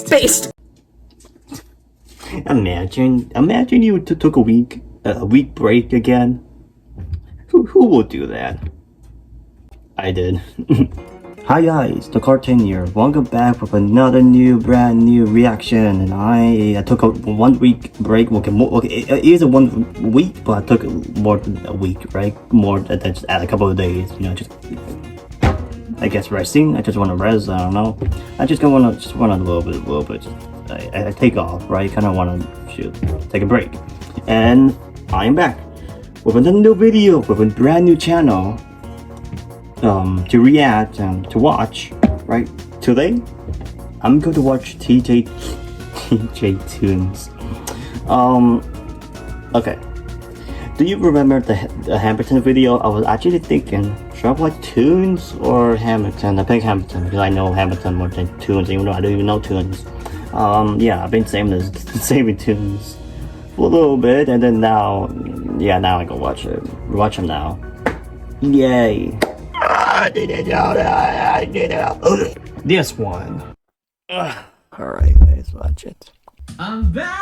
toothpaste. Imagine you took a week break again. Who will do that? I did. Hi guys, Theclark10 here. Welcome back with another brand new reaction. And I took a 1 week break. Okay, it is a 1 week, but I took more than a week, right? More than just add a couple of days. You know, just I guess resting. I just want to rest. I don't know. I just want a little bit. I take off, right? Kind of want to take a break, and I am back with another new video with a brand new channel to react and to watch. Right today, I'm going to watch TJ Toons. Okay. Do you remember the Hamilton video? I was actually thinking, should I watch Toons or Hamilton? I think Hamilton because I know Hamilton more than Toons, even though I don't even know Toons. Yeah, I've been saving Toons for a little bit, and then now I go watch them now. Yay! This one. Alright, guys, watch it. I'm back.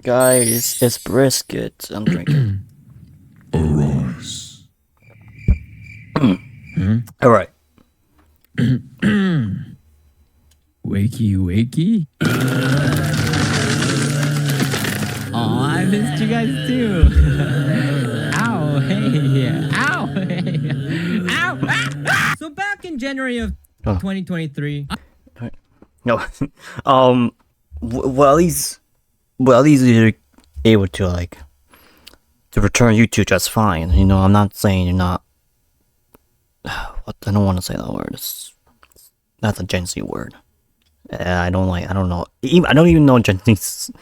Guys, it's brisket I'm drinking. Alright. Wakey. Oh, I missed you guys too. Ow, hey, ow, hey, ow, ah. So back in January of 2023. No, well, at least you're able to to return YouTube just fine. You know, I'm not saying you're not. What, I don't want to say that word. That's a Gen Z word. I don't know. I don't even know Gen Z.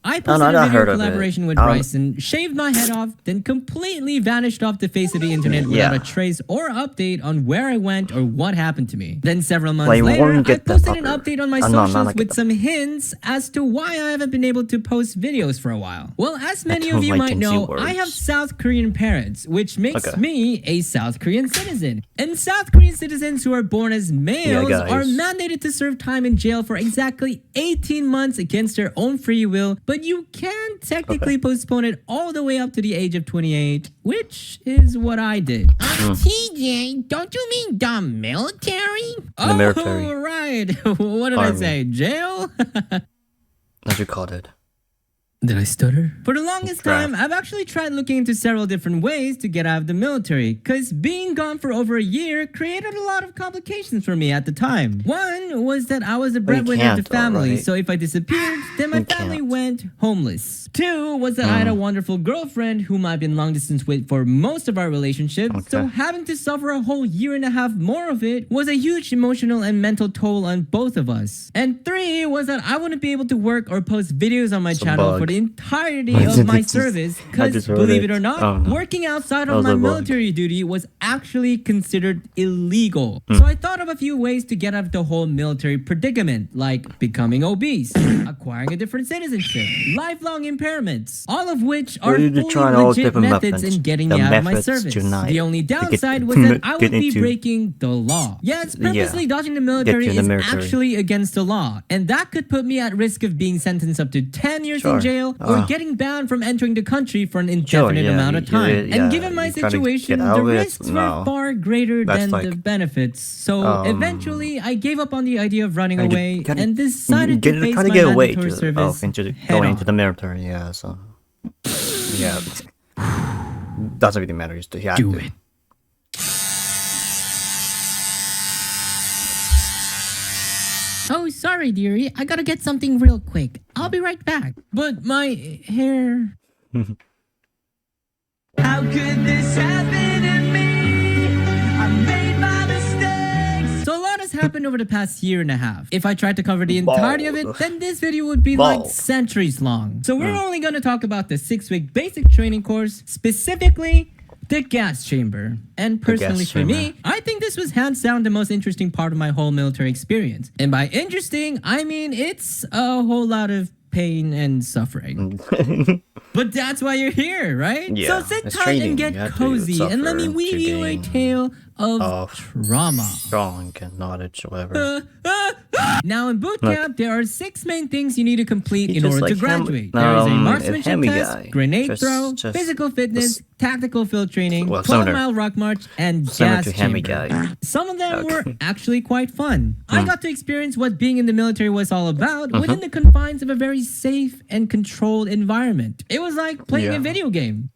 I posted a video collaboration with Bryson, shaved my head off, then completely vanished off the face of the internet without a trace or update on where I went or what happened to me. Then several months later, I posted an update on my socials with some hints as to why I haven't been able to post videos for a while. Well, as many of you might know, I have South Korean parents, which makes me a South Korean citizen. And South Korean citizens who are born as males are mandated to serve time in jail for exactly 18 months against their own free will, but you can technically postpone it all the way up to the age of 28, which is what I did. TJ, don't you mean the military? The military. Oh, right. What did I say? Jail? As you called it. Did I stutter? For the longest time, I've actually tried looking into several different ways to get out of the military, because being gone for over a year created a lot of complications for me at the time. One was that I was a breadwinner of the family, so if I disappeared, then my family went homeless. Two was that I had a wonderful girlfriend whom I've been long distance with for most of our relationship, so having to suffer a whole year and a half more of it was a huge emotional and mental toll on both of us. And three was that I wouldn't be able to work or post videos on my channel for the entirety of my service, because believe it or not, working outside of my military duty was actually considered illegal. So I thought of a few ways to get out of the whole military predicament, like becoming obese, acquiring a different citizenship, lifelong impairments, all of which are fully legit methods in getting me out of my service. The only downside was that I would be breaking the law. Yes, purposely dodging the military is actually against the law, and that could put me at risk of being sentenced up to 10 years in jail or getting banned from entering the country for an indefinite amount of time. And given my situation, the risks were far greater than the benefits. So eventually, I gave up on the idea of running away and decided to face my mandatory service going into the military. Yeah, so yeah, doesn't really matter. Just do it. Oh, sorry, dearie. I gotta get something real quick. I'll be right back. But my hair... How could this happen to me? I made my mistakes. So a lot has happened over the past year and a half. If I tried to cover the entirety of it, then this video would be like centuries long. So we're only gonna talk about the 6-week basic training course, specifically the gas chamber. And personally for me, I think this was hands down the most interesting part of my whole military experience. And by interesting, I mean it's a whole lot of pain and suffering. But that's why you're here, right? Yeah, so sit it's tight training. and get You have to cozy and let me suffer weave to you a gain tale of trauma. Strong and knowledge, whatever. Now in boot camp, there are 6 main things you need to complete He's in order just to like graduate. There is a marksmanship Hemi test, guy. grenade throw, physical fitness, tactical field training, 12-mile rock march, and gas to Hemi chamber. guy. Some of them were actually quite fun. I got to experience what being in the military was all about within the confines of a very safe and controlled environment. It was like playing a video game,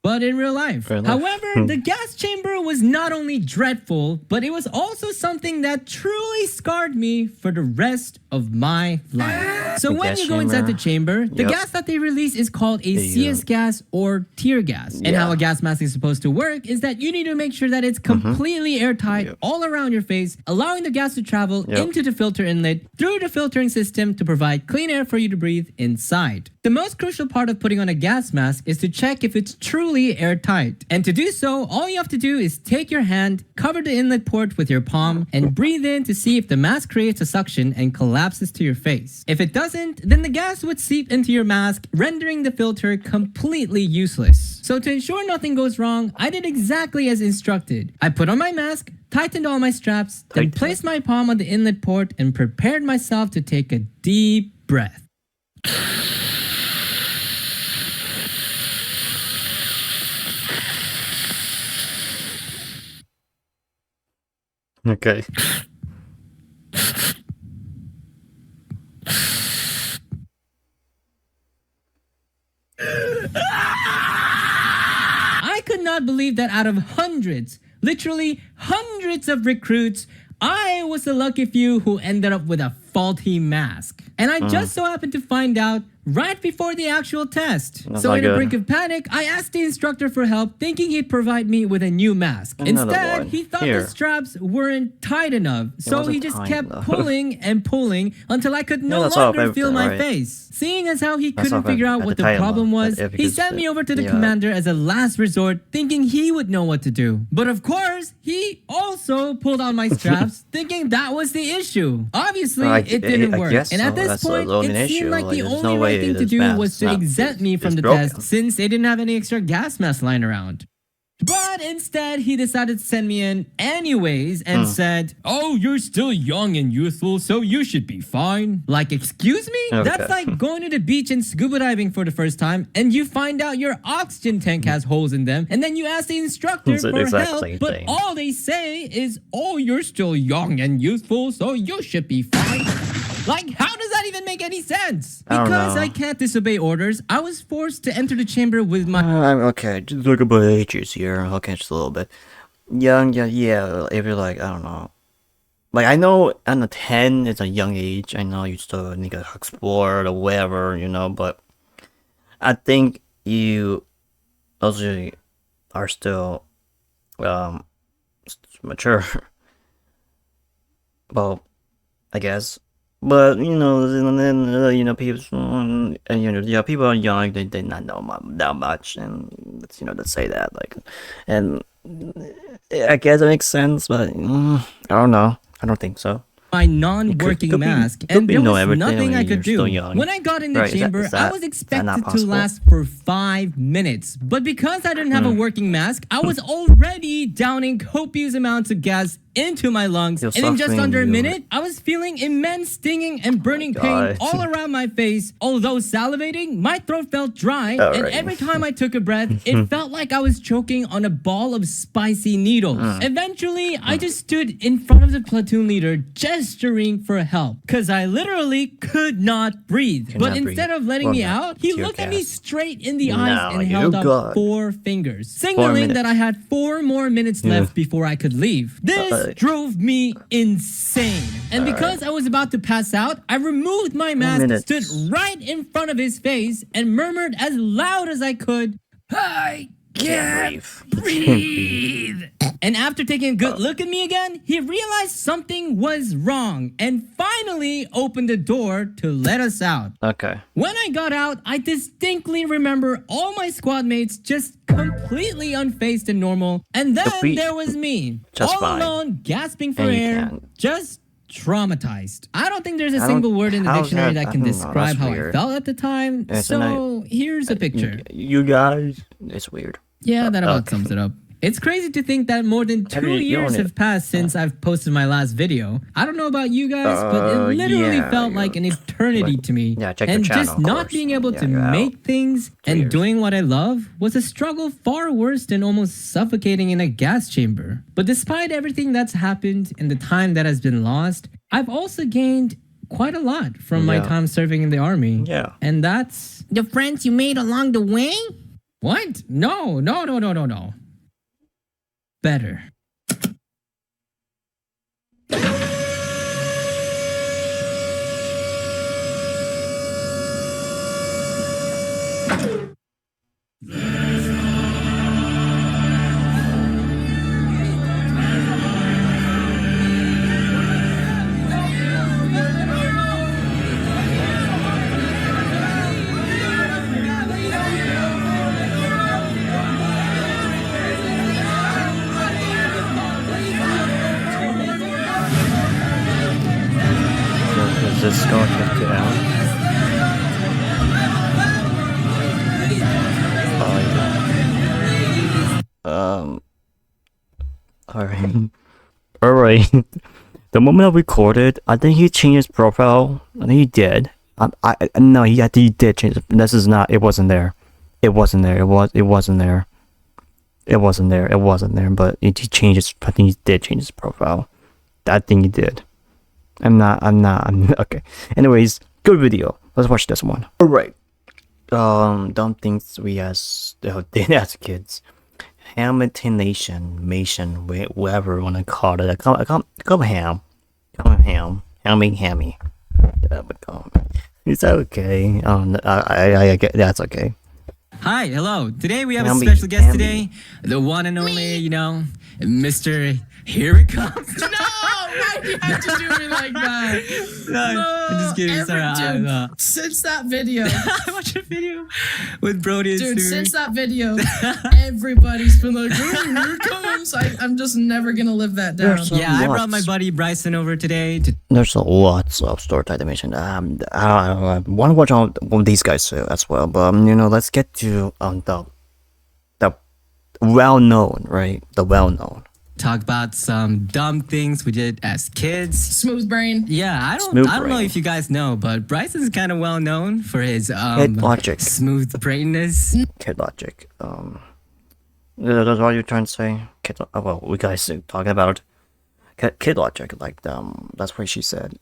but in real life. However, the gas chamber was not only dreadful, but it was also something that truly scarred me for the rest of my life. So when you go inside the chamber, the gas that they release is called a CS gas or tear gas. And how a gas mask is supposed to work is that you need to make sure that it's completely airtight all around your face, allowing the gas to travel into the filter inlet through the filtering system to provide clean air for you to breathe inside. The most crucial part of putting on a gas mask is to check if it's truly airtight. And to do so, all you have to do is take your hand, cover the inlet port with your palm, and breathe in to see if the mask creates a suction and collapses to your face. If it doesn't, then the gas would seep into your mask, rendering the filter completely useless. So to ensure nothing goes wrong, I did exactly as instructed. I put on my mask, tightened all my straps, then placed my palm on the inlet port and prepared myself to take a deep breath. Okay. I could not believe that out of hundreds, literally hundreds of recruits, I was the lucky few who ended up with a faulty mask. And I just so happened to find out right before the actual test. So in a brink of panic, I asked the instructor for help, thinking he'd provide me with a new mask. Instead, he thought the straps weren't tight enough, so he just kept pulling and pulling until I could no longer feel my face. Seeing as how he couldn't figure out what the problem was, he sent me over to the commander as a last resort, thinking he would know what to do. But of course, he also pulled on my straps, thinking that was the issue. Obviously, it didn't work. And at this point, it seemed like the only right thing to do was to exempt me from the test, since they didn't have any extra gas masks lying around. But instead, he decided to send me in anyways and said, "Oh, you're still young and youthful, so you should be fine." Like, excuse me? That's like going to the beach and scuba diving for the first time, and you find out your oxygen tank has holes in them, and then you ask the instructor for help, but all they say is, "Oh, you're still young and youthful, so you should be fine." Like, how does that even make any sense? Because I can't disobey orders, I was forced to enter the chamber with my... okay, just look about ages here. Okay, just a little bit. Young, yeah, if you're like, I don't know. Like, I know under 10 is a young age. I know you still need to explore or whatever, you know, but I think you also are still mature. Well, I guess. But you know, people, people are young. They not know that much, and let's say that, like, and I guess it makes sense, but I don't know. I don't think so. My non-working mask, and there was nothing I could do. When I got in the chamber, I was expected to last for 5 minutes. But because I didn't have a working mask, I was already downing copious amounts of gas into my lungs, and in just under a minute, I was feeling immense stinging and burning pain all around my face. Although salivating, my throat felt dry, and every time I took a breath, it felt like I was choking on a ball of spicy needles. Eventually, I just stood in front of the platoon leader, gesturing for help, because I literally could not breathe. But instead of letting me out, he looked at me straight in the eyes and held up 4 fingers, signaling that I had 4 more minutes left before I could leave. This drove me insane. And because I was about to pass out, I removed my mask, stood right in front of his face, and murmured as loud as I could, "I can't breathe." And after taking a good look at me again, he realized something was wrong and finally opened the door to let us out. Okay. When I got out, I distinctly remember all my squad mates just completely unfazed and normal. And then there was me, all alone, gasping for air, just traumatized. I don't think there's a single word in the dictionary that can describe how I felt at the time. So here's a picture. You guys, it's weird. Yeah, that about sums it up. It's crazy to think that more than 2 years have passed since I've posted my last video. I don't know about you guys, but it literally felt like an eternity to me. Yeah, check and your channel, just not being able to make things and doing what I love was a struggle far worse than almost suffocating in a gas chamber. But despite everything that's happened and the time that has been lost, I've also gained quite a lot from my time serving in the army. Yeah. And that's the friends you made along the way? What? No. Better. Is this going to get out? Alright. Alright. The moment I recorded, I think he changed his profile. I think he did. No, I think he did change it. This is not, it wasn't there. It wasn't there. It wasn't there. It wasn't there. It wasn't there, but he changed his, I think he did change his profile. I think he did. I'm okay. Anyways, good video. Let's watch this one. Alright. Dumb things we did as kids. Hamiltonation, whatever you want to call it. Come ham. Hammy. Is that okay? I get that's okay. Hi, hello. Today we have a special guest today. The one and only, Mr. Here It Comes. No! Why do you have to do me like that? No, I'm just kidding. Sorry. Since that video. I watched a video with Brody. Dude, since that video, everybody's been like, oh, here it comes. I'm just never going to live that down. I brought my buddy Bryson over today. There's lots of story animation. I want to watch all these guys too as well. But, let's get to the well-known, right? The well-known. Talk about some dumb things we did as kids. Smooth brain. Yeah, I don't know if you guys know, but Bryson's kind of well known for his Kid logic. Smooth brainness. Kid logic. That's what you're trying to say. Well, we guys talking about kid logic. Like that's what she said.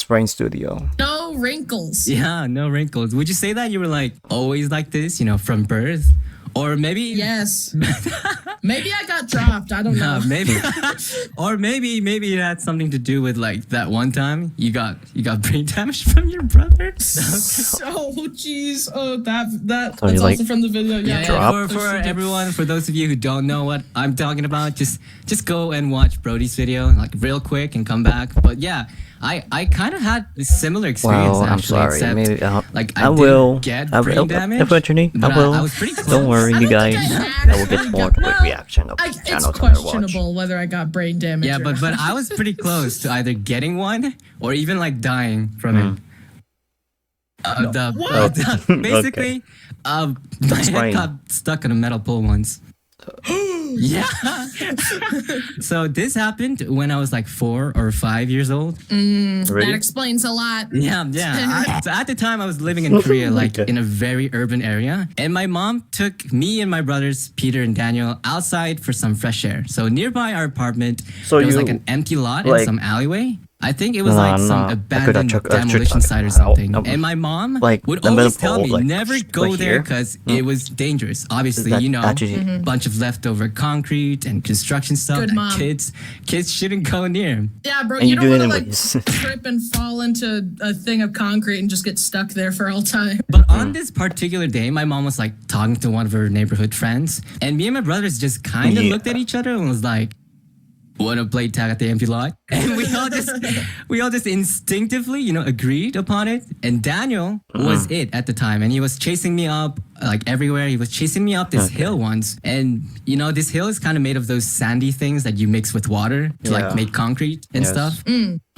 Brain Studio. No wrinkles. Yeah, no wrinkles. Would you say that you were like always like this, from birth? Or maybe yes. Maybe I got dropped. I don't know. Maybe or maybe it had something to do with like that one time you got brain damage from your brother. Oh jeez. Oh that's also from the video. Yeah, for everyone, for those of you who don't know what I'm talking about, just go and watch Brody's video like real quick and come back. But yeah, I kind of had a similar experience actually. I'm sorry. Except, maybe I will get brain damage. I was pretty close. Don't worry, you guys. I will get more to the reaction of it's channels questionable whether I got brain damage. Yeah, but I was pretty close to either getting one or even like dying from it. Basically, my head got stuck on a metal pole once. Yeah. So this happened when I was like 4 or 5 years old. That explains a lot. Yeah. So at the time I was living in Korea, like in a very urban area, and my mom took me and my brothers Peter and Daniel outside for some fresh air. So nearby our apartment, there was like an empty lot in some alleyway. I think it was like some abandoned demolition site or something. And my mom would always tell me, never go there because it was dangerous. Obviously, bunch of leftover concrete and construction stuff that kids shouldn't go near. Yeah, bro, you don't want to trip and fall into a thing of concrete and just get stuck there for all time. But on this particular day, my mom was like talking to one of her neighborhood friends, and me and my brothers just kind of looked at each other and was like, want to play tag at the empty lot? And we all just instinctively, agreed upon it. And Daniel was it at the time, and he was chasing me up like everywhere. He was chasing me up this hill once, and you know this hill is kind of made of those sandy things that you mix with water to like make concrete and stuff.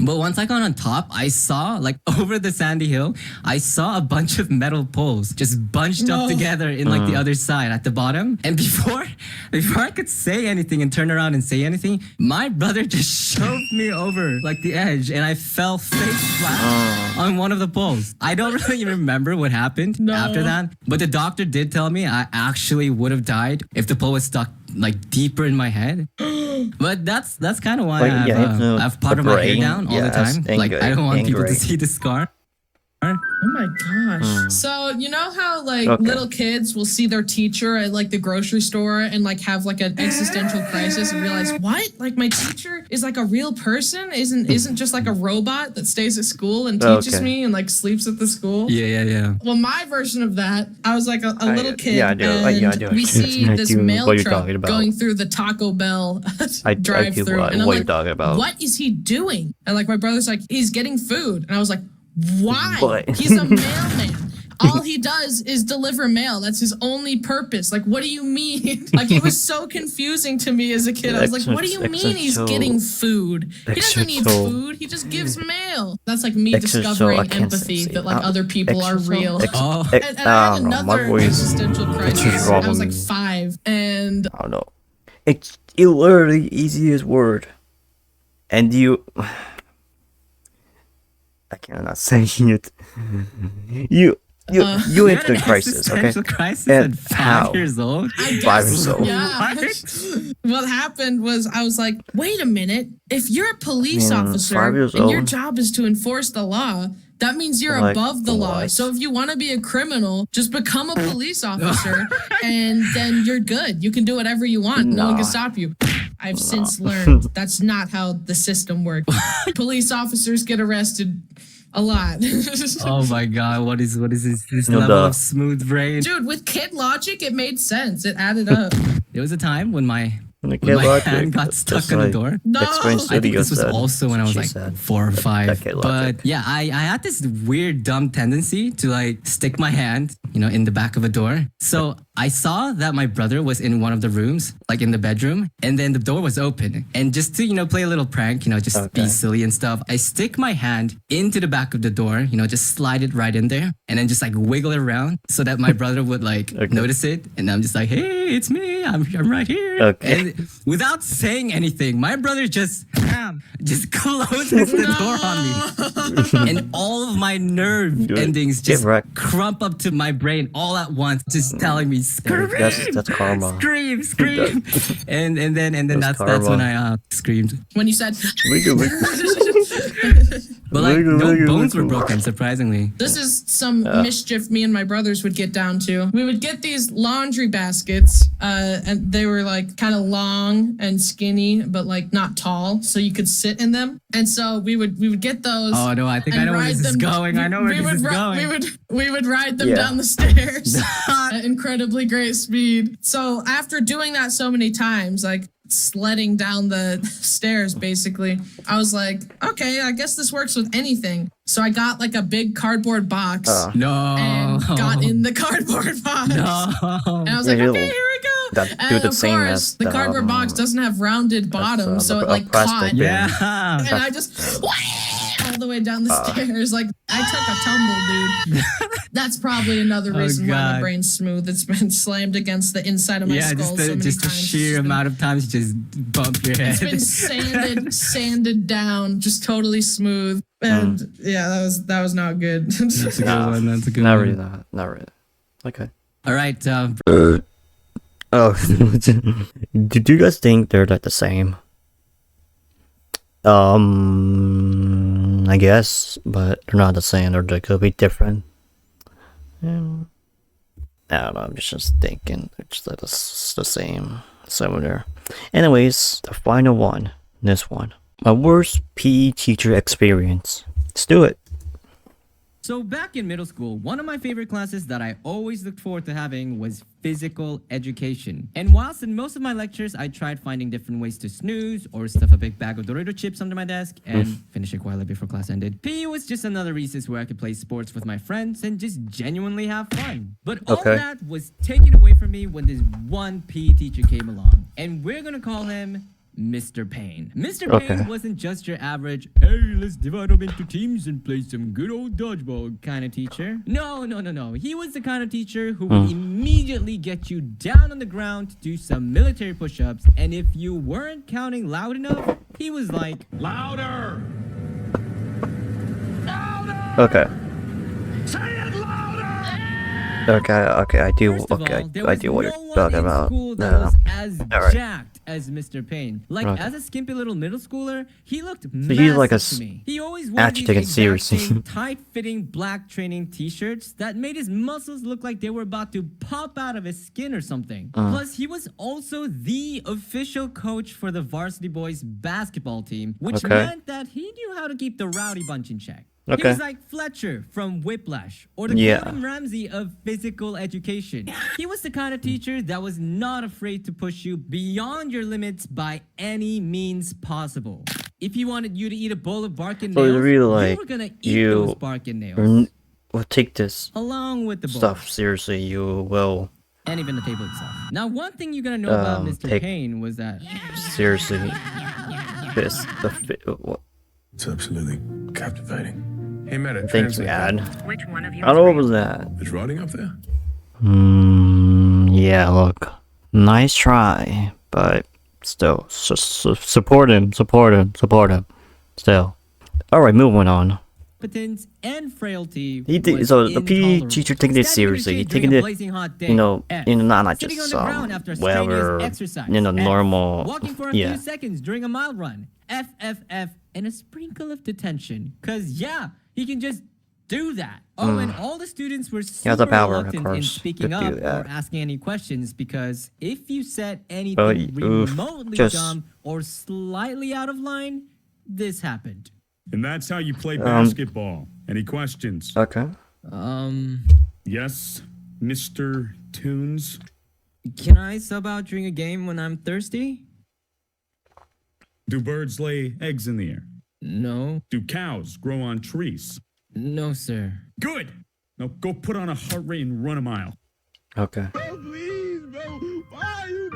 But once I got on top, I saw like over the sandy hill, I saw a bunch of metal poles just bunched up together in like the other side at the bottom. And before I could say anything and turn around and say anything, my brother just shoved me over like the edge, and I fell face flat on one of the poles. I don't really remember what happened after that, but the doctor did tell me I actually would have died if the pole was stuck like deeper in my head. But that's kind of why I have part of my hair down all the time. Like I don't want people to see the scar. Oh my gosh. So you know how like little kids will see their teacher at like the grocery store and like have like an existential crisis and realize, what? Like my teacher is like a real person? Isn't just like a robot that stays at school and teaches me and like sleeps at the school? Yeah. Well, my version of that, I was like a little kid. Yeah, I do. And we see this mail what you're truck talking about. going through the Taco Bell drive-through. And I'm what like, you're talking about. what is he doing? And like my brother's like, he's getting food. And I was like, why? What? He's a mailman. All he does is deliver mail. That's his only purpose. Like, what do you mean? Like, it was so confusing to me as a kid. I was like, what do you mean he's getting food? He doesn't need food. He just gives mail. That's like me discovering empathy that like other people are real. And I had another existential crisis. I was like 5, and I don't know. It's literally the easiest word, and you. I cannot say it. You went through a crisis, okay? Crisis and at 5 years old? 5 years old. Yeah. What happened was I was like, wait a minute. If you're a police officer and your job is to enforce the law, that means you're above the law. So if you want to be a criminal, just become a police officer and then you're good. You can do whatever you want. No one can stop you. I've since learned that's not how the system works. Police officers get arrested a lot. Oh my god, what is this level of smooth brain? Dude, with kid logic, it made sense. It added up. There was a time when my hand got stuck in the door. No! I think this was also when I was like 4 or 5. But yeah, I had this weird dumb tendency to like stick my hand, you know, in the back of a door. So I saw that my brother was in one of the rooms, like in the bedroom, and then the door was open. And just to, you know, play a little prank, you know, just be silly and stuff, I stick my hand into the back of the door, you know, just slide it right in there, and then just like wiggle it around so that my brother would like notice it. And I'm just like, hey, it's me. I'm right here. And without saying anything, my brother just closes the door on me. And all of my nerve endings just crump up to my brain all at once, just telling me, scream, that's karma. Scream. and then that's when I screamed. When you said but like no bones were broken, surprisingly. This is some mischief me and my brothers would get down to. We would get these laundry baskets, and they were like kind of long and skinny, but like not tall, so you could sit in them. And so we would get those. Oh no, I think I know where this is going. I know where this is going. We would ride them down the stairs at incredibly great speed. So after doing that so many times, like sledding down the stairs basically, I was like, okay, I guess this works with anything. So I got like a big cardboard box and got in the cardboard box. And I was like, okay, here we go. And of course, the cardboard box doesn't have rounded bottoms, so it like caught. Yeah. And I just all the way down the stairs. Like I took a tumble, dude. That's probably another reason why my brain's smooth. It's been slammed against the inside of my skull so many just times. The sheer amount of times you just bump your head. It's been sanded down, just totally smooth. And yeah, that was not good. That's a good one. That's a good one. Not really. Okay. All right. Do you guys think they're like the same? I guess, but they're not the same, or they could be different. I don't know, I'm just thinking it's like the same, similar. Anyways, the final one, this one. My worst PE teacher experience. Let's do it. So back in middle school, one of my favorite classes that I always looked forward to having was physical education. And whilst in most of my lectures, I tried finding different ways to snooze or stuff a big bag of Dorito chips under my desk and finish it quietly before class ended. PE was just another recess where I could play sports with my friends and just genuinely have fun. But all that was taken away from me when this one PE teacher came along. And we're gonna call him Mr. Payne. Mr. Payne wasn't just your average, hey, let's divide up into teams and play some good old dodgeball kind of teacher. No. He was the kind of teacher who would immediately get you down on the ground to do some military push-ups, and if you weren't counting loud enough, he was like, louder! Louder! Okay. Say it louder! Okay, I do. First of Okay, all, I do what you're talking about. School that was as jacked as Mr. Payne. Like as a skimpy little middle schooler, he looked massive he's like a to me. He always wore actually these taken exact seriously. same tight-fitting black training t-shirts that made his muscles look like they were about to pop out of his skin or something. Plus, he was also the official coach for the varsity boys basketball team, which meant that he knew how to keep the rowdy bunch in check. He was like Fletcher from Whiplash, or the Gordon Ramsay of physical education. He was the kind of teacher that was not afraid to push you beyond your limits by any means possible. If he wanted you to eat a bowl of bark and nails, really, you were gonna eat those bark and nails. Well, take this along with the bowl. stuff seriously, you will. And even the table itself. Now, one thing you gotta know about Mr. Payne was that... Seriously. It's absolutely captivating. Hey, Meta, Thanks, man. Which one of you? I don't know what was that. Is writing up there? Yeah, look. Nice try, but still, support him. Still. Alright, moving on. Competence and frailty. So the PE teacher taking it seriously. He taking it, not just whatever, normal. Walking for a few seconds during a mile run. FFF and a sprinkle of detention. Cause he can just do that. Oh, and all the students were super reluctant in speaking up or asking any questions because if you said anything remotely dumb or slightly out of line, this happened. And that's how you play basketball. Any questions? Okay. Yes, Mr. Toons? Can I sub out during a game when I'm thirsty? Do birds lay eggs in the air? No. Do cows grow on trees? No, sir. Good! Now go put on a heart rate and run a mile. Okay. Bro, please, bro. Why are you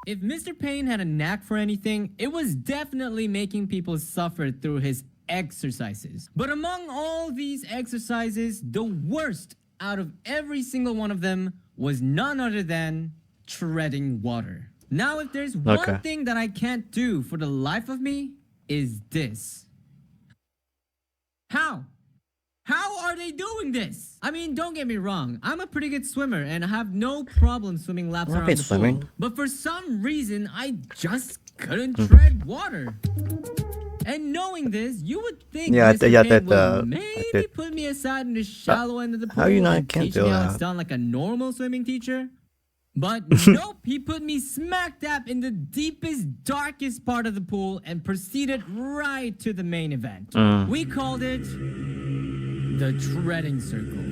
If Mr. Payne had a knack for anything, it was definitely making people suffer through his exercises. But among all these exercises, the worst out of every single one of them was none other than treading water. Now, if there's one thing that I can't do for the life of me, is this. How? How are they doing this? I mean, don't get me wrong. I'm a pretty good swimmer and I have no problem swimming laps around the pool. But for some reason, I just couldn't tread water. And knowing this, you would think Mr. Payne would maybe put me aside in the shallow end of the pool and teach me how to sound like a normal swimming teacher. But nope, he put me smack dab in the deepest, darkest part of the pool and proceeded right to the main event. We called it the treading circle.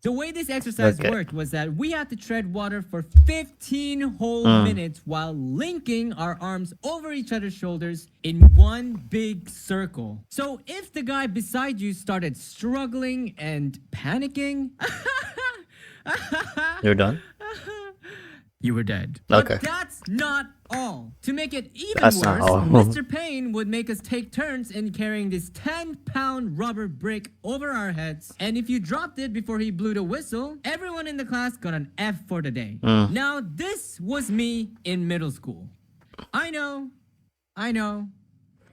The way this exercise worked was that we had to tread water for 15 whole minutes while linking our arms over each other's shoulders in one big circle. So if the guy beside you started struggling and panicking, you're done? You were dead. Okay. But that's not all. To make it even worse, Mr. Payne would make us take turns in carrying this 10-pound rubber brick over our heads. And if you dropped it before he blew the whistle, everyone in the class got an F for the day. Now, this was me in middle school. I know.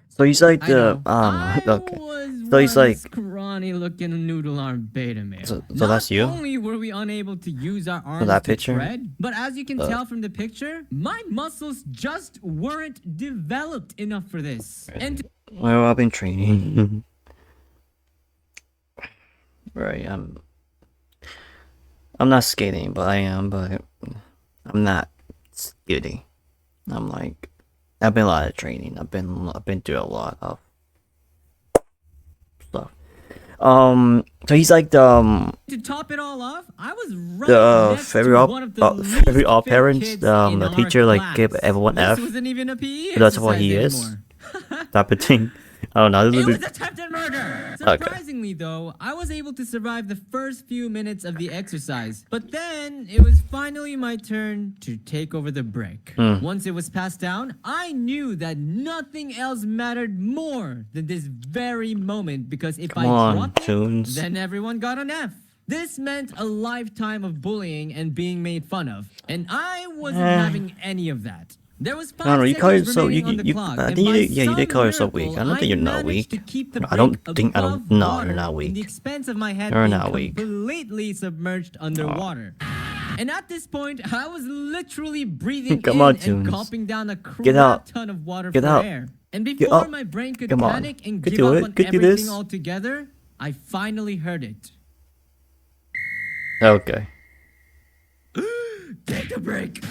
So he's like the So he's like scrawny-looking noodle arm beta male. So that's you? Not only were we unable to use our arms to tread, but as you can tell from the picture, my muscles just weren't developed enough for this. And well, I've been training. Right, I'm not skating, but I am, but I'm not skating. I'm like, I've been a lot of training. I've been through a lot of So he's like the To top it all off, I was right the next very to up one of the very least odd fit parents. kids The in our teacher like class. gave everyone This F. wasn't even a PE So that's what exercise he anymore. is. Type of thing. I don't know. It was attempted murder! Okay. Surprisingly though, I was able to survive the first few minutes of the exercise. But then, it was finally my turn to take over the break. Once it was passed down, I knew that nothing else mattered more than this very moment, because if Come I on, dropped it, Toons. then everyone got an F. This meant a lifetime of bullying and being made fun of. And I wasn't having any of that. There was 5 I don't know, you call seconds yourself remaining on the you clock, I and think by you did call some yourself weak. I miracle, don't think you're not managed weak. to keep the I don't break think above no, water, you're not and the weak. expense of my head You're being not weak. completely submerged underwater. And at this point, I was literally breathing Come in on, and Toons. gulping down a Get out. crap ton of water Get for out. air. And Get before up. my brain could Come on. panic and Could give do up it. on Could do everything this. altogether, I finally heard it. Okay. Take a break.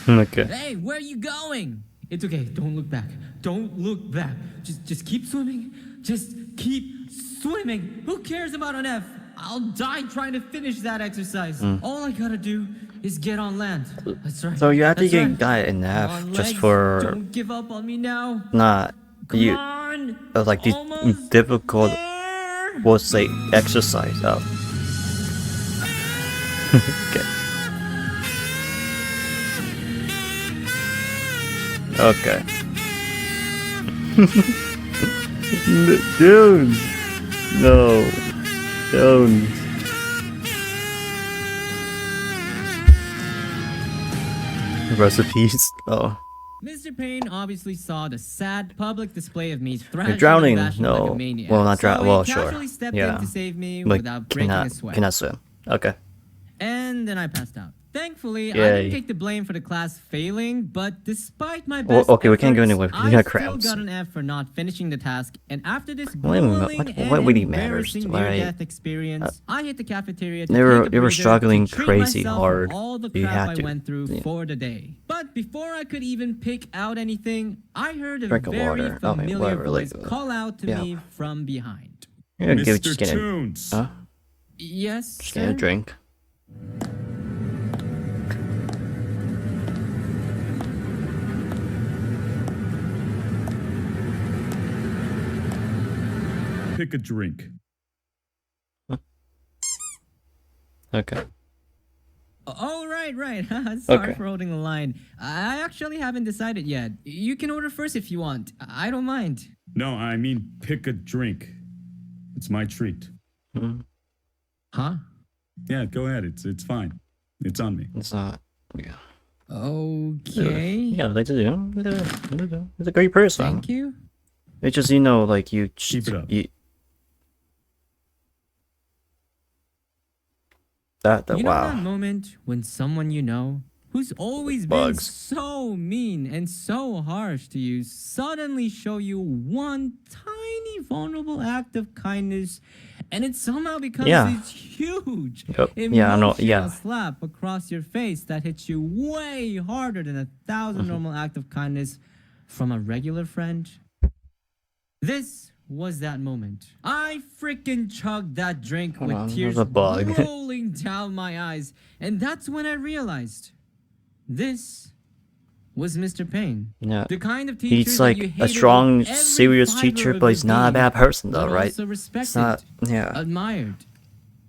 Okay. Hey, where are you going? It's okay. Don't look back. Don't look back. Just keep swimming. Just keep swimming. Who cares about an F? I'll die trying to finish that exercise. All I gotta do is get on land. That's right. So you actually That's got right. an Come F on, just legs. for Don't give up on me now. not Come you on. like the Almost difficult there. we'll say exercise of. Okay. Okay. Dude. No. Don't. Recipes. Oh. Mr. Payne obviously saw the sad public display of me thrashing You're drowning. and bashing like No. a maniac. Well, not drown. So Well, he sure. casually stepped Yeah. in to save me But without breaking a sweat. cannot swim. Okay. And then I passed out. Thankfully, I Yay. didn't take the blame for the class failing, but despite my Well, best okay, we can't go efforts, anywhere. We I got still crowds. got an F for not finishing the task. And after this What even- grueling what and really matters, embarrassing right? near-death experience, I hit the cafeteria to They were- take a they were breather struggling to treat crazy myself for hard. all the You crap had I to. went through Yeah. for the day. But before I could even pick out anything, I heard a Drink of very water. Oh, familiar whatever, voice like, call out to yeah. me from behind. You're gonna give Mr. just get a, Toons. huh? Yes, Just get a sir? drink. Pick a drink. Okay. Oh, right. Sorry Okay. for holding the line. I actually haven't decided yet. You can order first if you want. I don't mind. No, I mean pick a drink. It's my treat. Huh? Yeah, go ahead. It's fine. It's on me. It's not. Yeah. Okay. Yeah, I'd like to do. He's a great person. Thank you. It's just, you know, like you. Keep it up. You, that You know that wow. moment when someone you know, who's always been Bugs. so mean and so harsh to you, suddenly show you one tiny vulnerable act of kindness, and it somehow becomes Yeah. this huge Yep. Yeah, I know. emotional Yeah. slap across your face that hits you way harder than 1,000 Mm-hmm. normal act of kindness from a regular friend. This was that moment. I freaking chugged that drink Hold on, with there's tears a bug. rolling down my eyes, and that's when I realized this was Mr. Payne. Yeah. The kind of teacher He's that like you a hated strong, with every serious fiber teacher, of but your he's not a being, bad person, though, but right? also respected, It's not. Yeah. admired,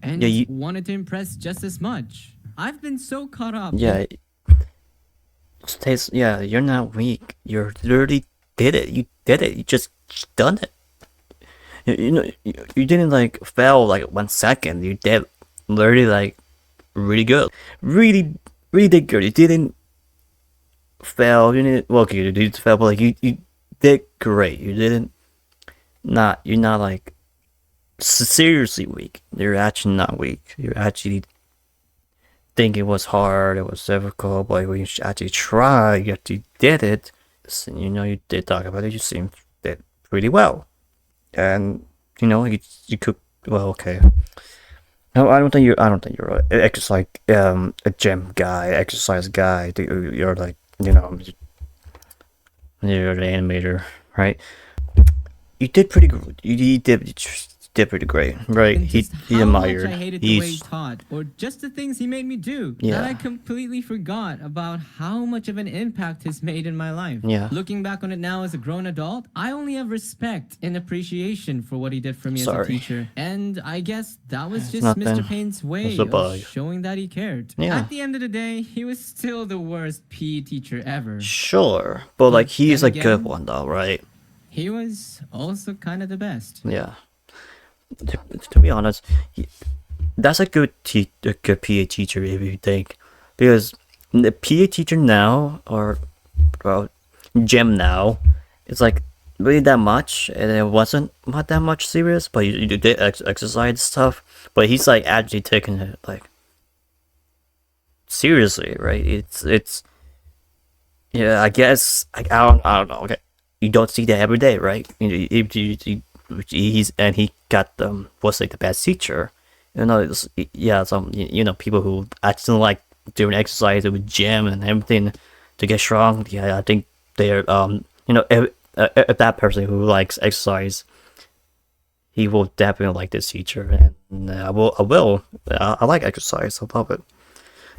and Yeah, you- wanted to impress just as much. I've been so caught up. Yeah. Stays. Yeah, you're not weak. You literally did it. You did it. You just done it. You know, you didn't like fail like 1 second. You did literally like really good. Really did good. You didn't fail. You didn't. Well, okay, you did fail, but like you did great. You didn't. You're not like seriously weak. You're actually not weak. You're actually think it was hard. It was difficult, but when you actually try, you actually did it. So, you know, you did talk about it. You seemed did pretty well. And you know, you could well, okay. No, I don't think you're a exercise a gym guy, exercise guy. You're like, you know, you're the animator, right? You did pretty good. You did did pretty great, right? And He just he how much admired. I hated the way he He's taught, or just the things he made me do. Yeah. That I completely forgot about how much of an impact he's made in my life. Yeah. Looking back on it now as a grown adult, I only have respect and appreciation for what he did for me as a Sorry. teacher. And I guess that was just nothing. Mr. Payne's way It's a of bug. showing that he cared. Yeah. At the end of the day, he was still the worst PE teacher ever. sure, but like he's then a good again- one though, right? He was also kind of the best. Yeah. To be honest, that's a good PA teacher if you think, because the PA teacher now or gym now, it's like really that much, and it wasn't not that much serious, but you did exercise stuff, but he's like actually taking it like seriously, right? It's yeah, I guess I don't know. Okay, you don't see that every day, right? He got was like the best teacher. Yeah, some people who actually like doing exercise with gym and everything to get strong. Yeah, I think they're if that person who likes exercise, he will definitely like this teacher, and I like exercise. I love it,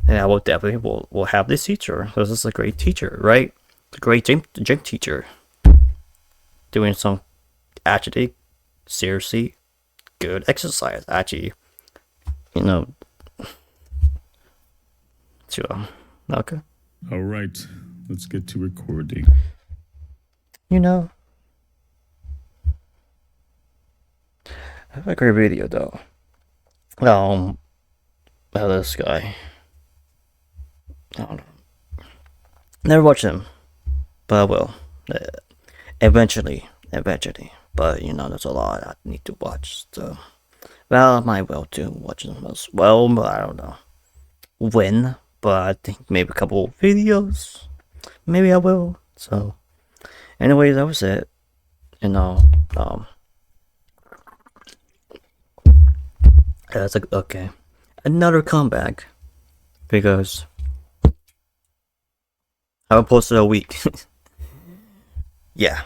and I will definitely will have this teacher. This is a great teacher, right? A great gym teacher, doing some actually seriously good exercise. Actually, sure. Okay. All right, let's get to recording. I have a great video though. This guy. I don't know. Never watched him, but I will. Eventually. But there's a lot I need to watch. So, well, I might well to watch them as well, but I don't know when. But I think maybe a couple videos. Maybe I will. So, anyways, that was it. That's okay. Another comeback because I haven't posted a week. Yeah.